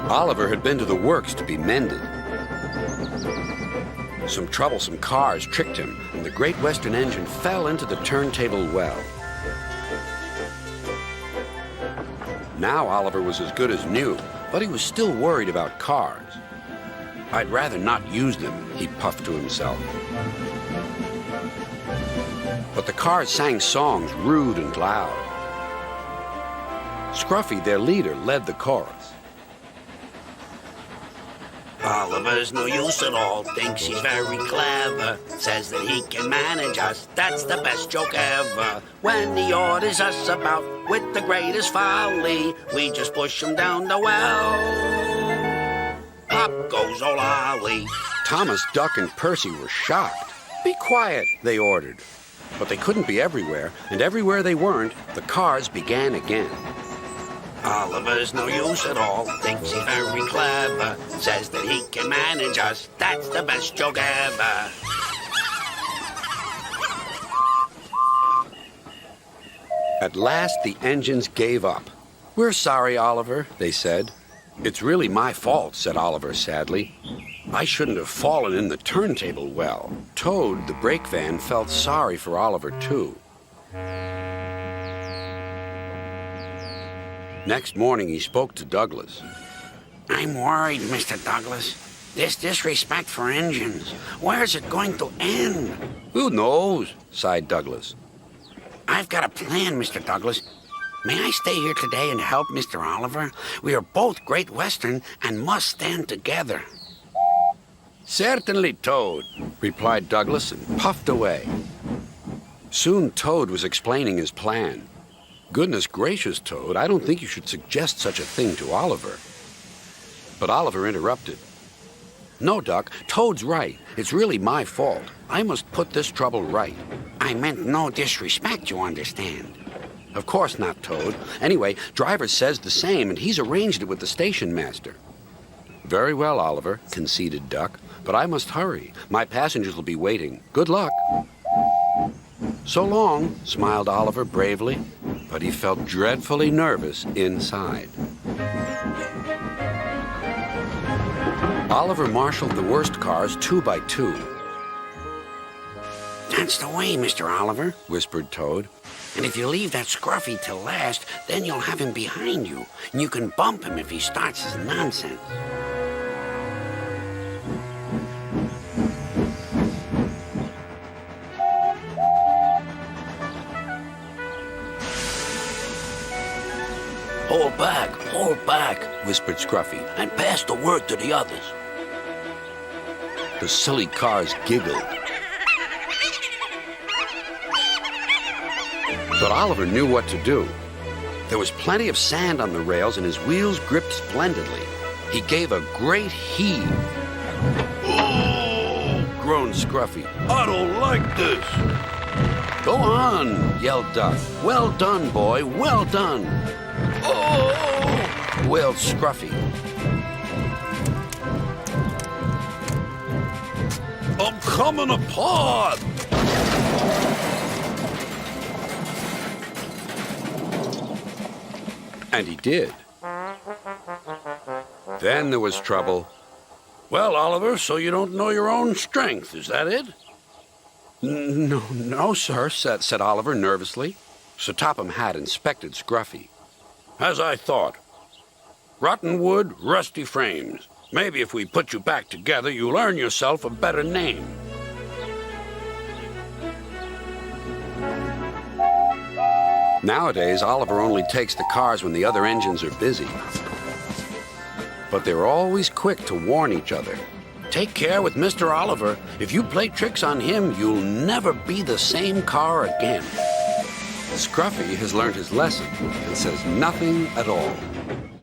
Oliver had been to the works to be mended. Some troublesome cars tricked him, and the Great Western engine fell into the turntable well. Now Oliver was as good as new, but he was still worried about cars. "I'd rather not use them," he puffed to himself. But the cars sang songs rude and loud. Scruffy, their leader, led the chorus. Oliver's no use at all, thinks he's very clever, says that he can manage us, that's the best joke ever. When he orders us about with the greatest folly, we just push him down the well. Up goes old Ollie. Thomas, Duck, and Percy were shocked. "Be quiet," they ordered. But they couldn't be everywhere, and everywhere they weren't, the cars began again. Oliver's no use at all, thinks he's very clever, says that he can manage us, that's the best joke ever. At last, the engines gave up. "We're sorry, Oliver," they said. "It's really my fault," said Oliver sadly. "I shouldn't have fallen in the turntable well." Toad, the brake van, felt sorry for Oliver, too. Next morning, he spoke to Douglas. "I'm worried, Mr. Douglas. This disrespect for engines, where's it going to end?" "Who knows?" sighed Douglas. "I've got a plan, Mr. Douglas. May I stay here today and help Mr. Oliver? We are both Great Western and must stand together." "Certainly, Toad," replied Douglas and puffed away. Soon Toad was explaining his plan. "Goodness gracious, Toad, I don't think you should suggest such a thing to Oliver." But Oliver interrupted. "No, Duck, Toad's right. It's really my fault. I must put this trouble right." "I meant no disrespect, you understand." "Of course not, Toad. Anyway, Driver says the same, and he's arranged it with the station master." "Very well, Oliver," conceded Duck, "but I must hurry. My passengers will be waiting. Good luck." "So long," smiled Oliver bravely, but he felt dreadfully nervous inside. Oliver marshaled the worst cars 2 by 2. "That's the way, Mr. Oliver," whispered Toad. "And if you leave that Scruffy till last, then you'll have him behind you, and you can bump him if he starts his nonsense." Hold back," whispered Scruffy, "and pass the word to the others." The silly cars giggled. But Oliver knew what to do. There was plenty of sand on the rails, and his wheels gripped splendidly. He gave a great heave. "Oh!" groaned Scruffy. "I don't like this." "Go on," yelled Duck. "Well done, boy, well done." "Oh!" wailed Scruffy. "I'm coming apart!" And he did. Then there was trouble. "Well, Oliver, so you don't know your own strength, is that it?" No, sir," said Oliver nervously. So Topham Hatt inspected Scruffy. "As I thought. Rotten wood, rusty frames. Maybe if we put you back together, you'll earn yourself a better name." Nowadays, Oliver only takes the cars when the other engines are busy. But they're always quick to warn each other. "Take care with Mr. Oliver. If you play tricks on him, you'll never be the same car again." Scruffy has learned his lesson and says nothing at all.